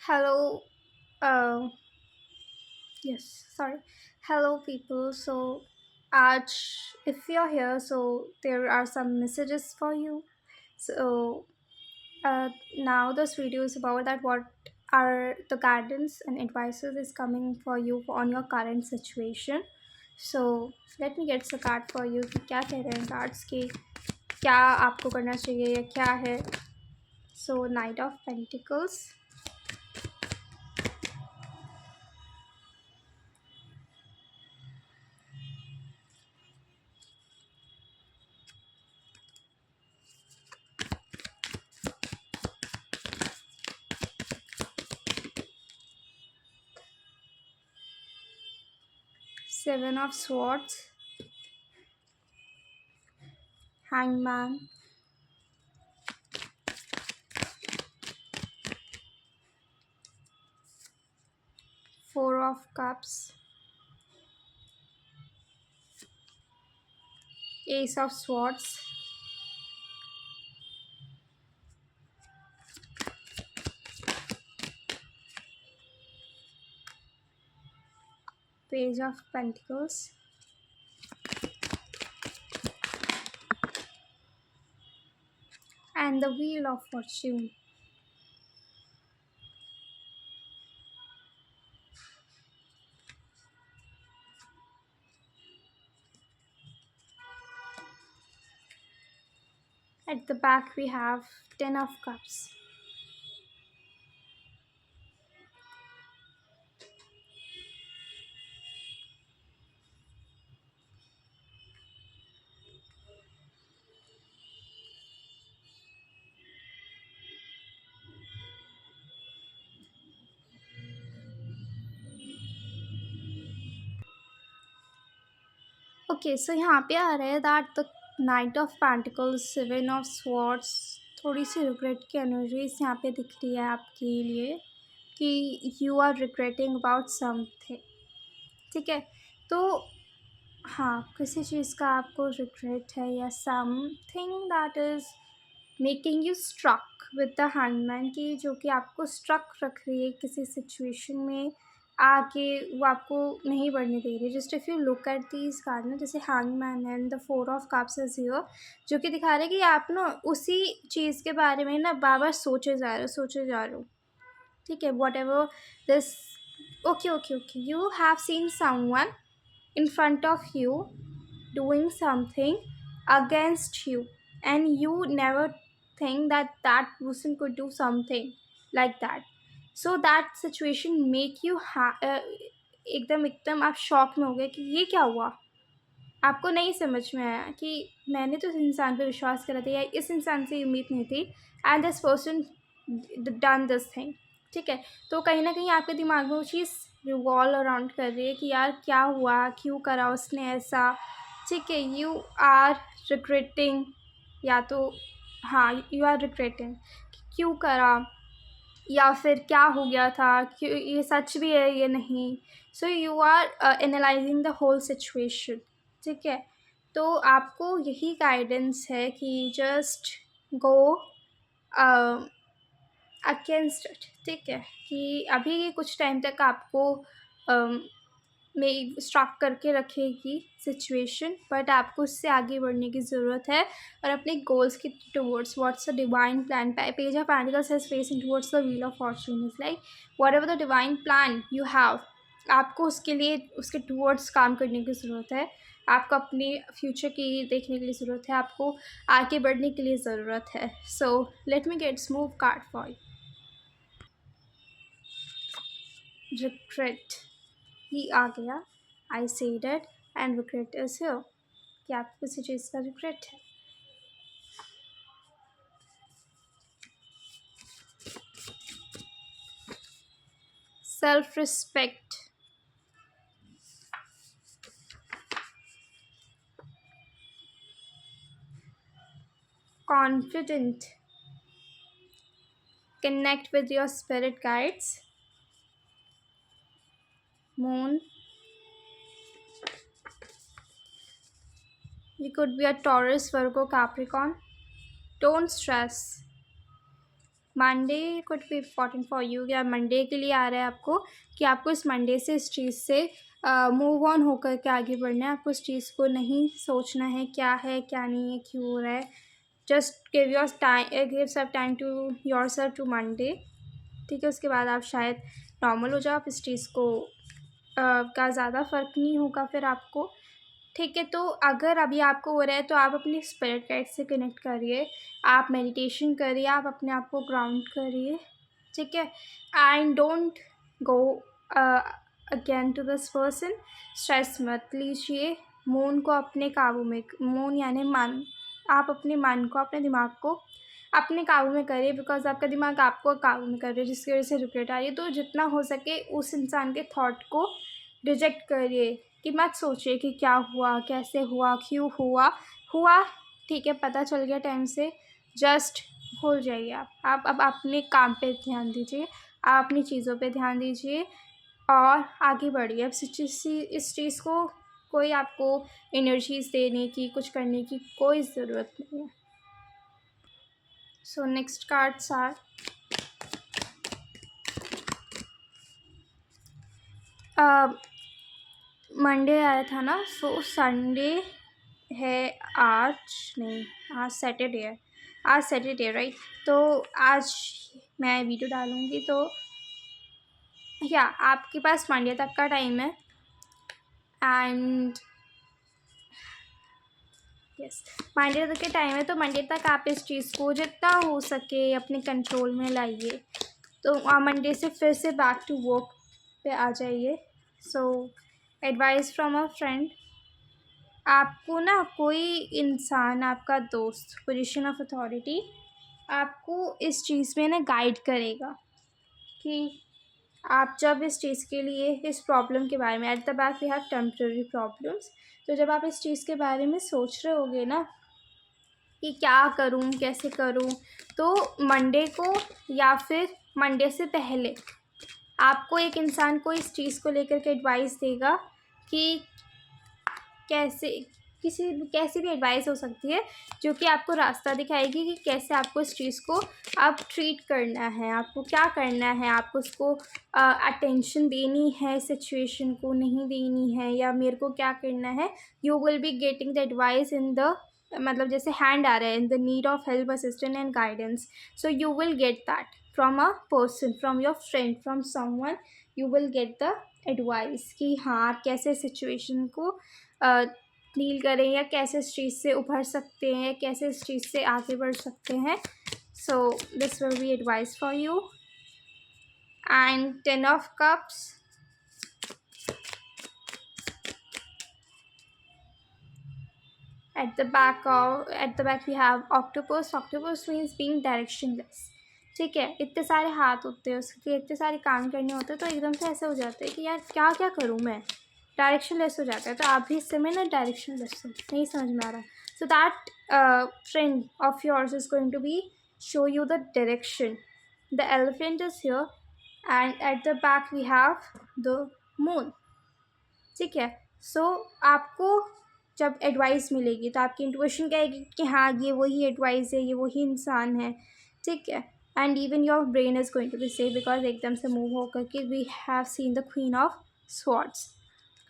Hello, uh, yes, sorry. Hello, people. आज if you're here, there are some messages for you. So, now this video is about that what are the guidance and advices is coming for you on your current situation. So, let me get start for you कि क्या कह रहे हैं cards के क्या आपको करना चाहिए या क्या है. So, Knight of Pentacles. 7 of Swords. Hangman. 4 of Cups. Ace of Swords. Page of Pentacles. And the Wheel of Fortune. At the back we have 10 of Cups. Okay so यहाँ पे आ रहा है that the night of pentacles 7 of swords थोड़ी सी regret की energies यहाँ पे दिख रही है आपके लिए कि you are regretting about something. ठीक है. तो हाँ, किसी चीज़ का आपको रिग्रेट है या something that is making you struck with the hangman की जो कि आपको स्ट्रक रख रही है किसी सिचुएशन में आके वो आपको नहीं बढ़ने दे रही. Just if you look at these card ना जैसे hangman and the 4 of cups is here जो कि दिखा रहा है कि आप ना उसी चीज़ के बारे में ना बार बार सोचे जा रहे हो. ठीक है. What ever this. Okay you have seen someone in front of you doing something against you and you never think that that person could do something like that. So that situation make you एकदम एकदम आप shock में हो गए कि ये क्या हुआ. आपको नहीं समझ में आया कि मैंने तो इस इंसान पर विश्वास करा था या इस इंसान से उम्मीद नहीं थी and this person done this thing. ठीक है. तो कहीं ना कहीं आपके दिमाग में वो चीज़ रिवॉल्व अराउंड कर रही है कि यार क्या हुआ, क्यों करा उसने ऐसा. ठीक है. यू आर रिग्रेटिंग या तो हाँ यू आर रिग्रेटिंग क्यों करा या फिर क्या हो गया था, क्यों ये सच भी है ये नहीं. So you are analysing the whole situation. ठीक है. तो आपको यही गाइडेंस है कि जस्ट गो अगेंस्ट इट. ठीक है. कि अभी कुछ टाइम तक आपको में स्ट्रक करके रखेगी सिचुएशन बट आपको उससे आगे बढ़ने की ज़रूरत है और अपने गोल्स के towards what's the divine plan. Page of pentacles has facing towards the wheel of Fortune is like what ever the divine plan you have आपको उसके लिए उसके टुवर्ड्स काम करने की ज़रूरत है. आपको अपने फ्यूचर की देखने के लिए ज़रूरत है. आपको आगे बढ़ने के लिए ज़रूरत है. So let me get smooth card for regret. ही आ गया. I said it and regret is here कि आपको किसी चीज़ का रिग्रेट है. Self respect. Confident. Connect with your spirit guides. Moon. You could be a Taurus, Virgo, Capricorn. Don't stress. Monday could be important for you, या Monday के लिए आ रहा है आपको कि आपको इस मंडे से इस चीज़ से मूव ऑन होकर के आगे बढ़ना है। आपको इस चीज़ को नहीं सोचना है क्या है क्या नहीं है, क्यों हो रहा है। Just give some time to yourself to Monday, ठीक है। उसके बाद आप शायद नॉर्मल हो जाओ, आप इस चीज़ को का ज़्यादा फ़र्क नहीं होगा फिर आपको, ठीक है। तो अगर अभी आपको हो रहा है तो आप अपने स्पिरिट गाइड से कनेक्ट करिए, आप मेडिटेशन करिए, आप अपने आप को ग्राउंड करिए, ठीक है। And don't go again to this person, stress मत लीजिए। मून को अपने काबू में, मून यानी मन, आप अपने मन को, अपने दिमाग को अपने काबू में करिए, बिकॉज आपका दिमाग आपको काबू में कर रही है, जिसकी वजह से रिग्रेट आ रही है। तो जितना हो सके उस इंसान के थॉट को रिजेक्ट करिए, कि मत सोचिए कि क्या हुआ, कैसे हुआ, क्यों हुआ, हुआ ठीक है, पता चल गया टाइम से, जस्ट भूल जाइए। आप अब अपने काम पे ध्यान दीजिए, आप अपनी चीज़ों पे ध्यान दीजिए और आगे बढ़िए। अब इस चीज़ को कोई आपको एनर्जीज देने की, कुछ करने की कोई ज़रूरत नहीं है। So next cards are Monday आया था ना, सो संडे है आज, नहीं आज सैटरडे है, आज सैटरडे राइट। तो आज मैं वीडियो डालूँगी, तो या आपके पास मंडे तक का टाइम है। एंड यस, मंडे तक के टाइम है, तो मंडे तक आप इस चीज़ को जितना हो सके अपने कंट्रोल में लाइए। तो मंडे से फिर से बैक टू वर्क पे आ जाइए। सो एडवाइस फ्रॉम अ फ्रेंड, आपको ना कोई इंसान, आपका दोस्त, पोजीशन ऑफ अथॉरिटी आपको इस चीज़ में ना गाइड करेगा कि आप जब इस चीज़ के लिए, इस प्रॉब्लम के बारे में, at the back we have temporary problems, तो जब आप इस चीज़ के बारे में सोच रहे होगे ना कि क्या करूं, कैसे करूं, तो मंडे को या फिर मंडे से पहले आपको एक इंसान को इस चीज़ को लेकर के एडवाइस देगा कि कैसे, कैसी भी एडवाइस हो सकती है जो कि आपको रास्ता दिखाएगी कि कैसे आपको इस चीज़ को अब ट्रीट करना है, आपको क्या करना है, आपको उसको अटेंशन देनी है, सिचुएशन को नहीं देनी है, या मेरे को क्या करना है। You will be getting the advice in the, मतलब जैसे हैंड आ रहा है, in the need of help, assistant and guidance, so you will get that from a person, from your friend, from someone, you will get the advice कि हाँ आप कैसे situation को deal करें, या कैसे इस चीज़ से उभर सकते हैं, कैसे इस चीज़ से आगे बढ़ सकते हैं। So this will be advice for you. And 10 of cups, at the back we have octopus. Octopus means being directionless, ठीक है। इतने सारे हाथ होते हैं उसके, इतने सारे काम करने होते हैं, तो एकदम से ऐसे हो जाता है कि यार क्या क्या करूँ मैं, डायरेक्शन लेस हो जाता है। तो आप भी इस समय ना डायरेक्शन लेस हो, नहीं समझ में आ रहा, so that friend of yours is going to be show you the direction. The elephant is here and at the back we have the moon, ठीक है। सो आपको जब एडवाइस मिलेगी तो आपकी इंट्यूशन कहेगी कि हाँ ये वही एडवाइस है, ये वही इंसान है, ठीक है। And even your brain is going to be safe, because एकदम से मूव होकर के we have seen the queen of swords,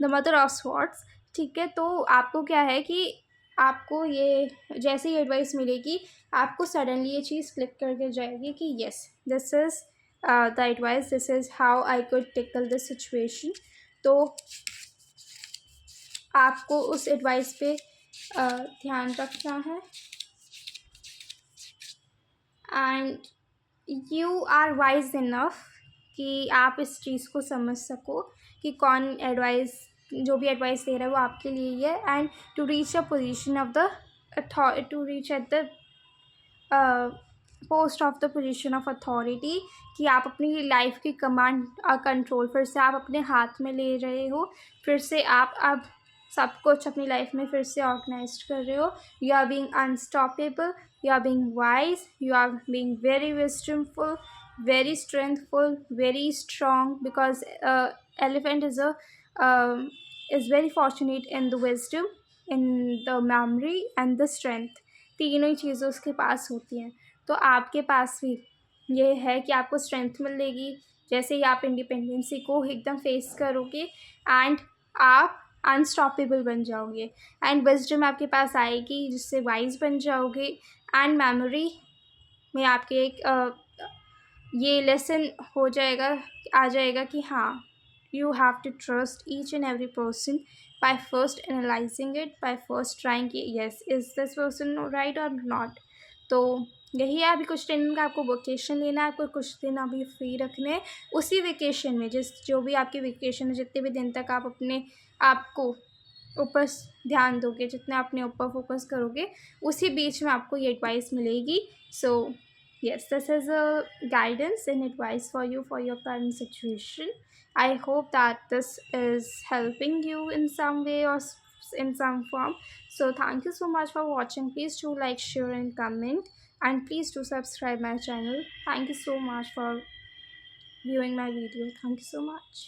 the mother of swords, ठीक है। तो आपको क्या है कि आपको ये जैसे ही एडवाइस मिलेगी, आपको सडनली ये चीज़ क्लिक करके जाएगी कि yes this is the advice, this is how I could tackle this situation. तो आपको उस एडवाइस पे ध्यान रखना है। And you are wise enough कि आप इस चीज़ को समझ सको कि कौन एडवाइस, जो भी एडवाइस दे रहा है वो आपके लिए ही है। And to reach a position of the to reach at the post of the position of authority, कि आप अपनी लाइफ की कमांड, कंट्रोल फिर से आप अपने हाथ में ले रहे हो, फिर से आप अब सब कुछ अपनी लाइफ में फिर से ऑर्गेनाइज कर रहे हो। You are being unstoppable, you are being wise, you are being very wisdomful, very strengthful, very strong, because elephant is very fortunate in the wisdom, in the memory and the strength, तीनों ही चीज़ें उसके पास होती हैं। तो आपके पास भी ये है कि आपको स्ट्रेंथ मिलेगी जैसे ही आप इंडिपेंडेंसी को एकदम फेस करोगे, एंड आप अनस्टॉपेबल बन जाओगे, एंड विज़डम आपके पास आएगी जिससे वाइज़ बन जाओगे, एंड मेमोरी में आपके एक ये लेसन हो जाएगा, आ जाएगा कि हाँ, you have to trust each and every person by first analysing it, by first trying कि yes is this person right और नॉट। तो यही है, अभी कुछ दिन का आपको वेकेशन लेना है, आपको कुछ दिन अभी फ्री रखने हैं। उसी वेकेशन में जो भी आपकी वेकेशन है, जितने भी दिन तक आप अपने आप को ऊपर ध्यान दोगे, जितना अपने ऊपर फोकस करोगे, उसी बीच में आपको ये एडवाइस मिलेगी। सो yes, this is a guidance and advice for you for your current situation. I hope that this is helping you in some way or in some form. So thank you so much for watching. Please do like, share and comment, and please do subscribe my channel. Thank you so much for viewing my video. Thank you so much.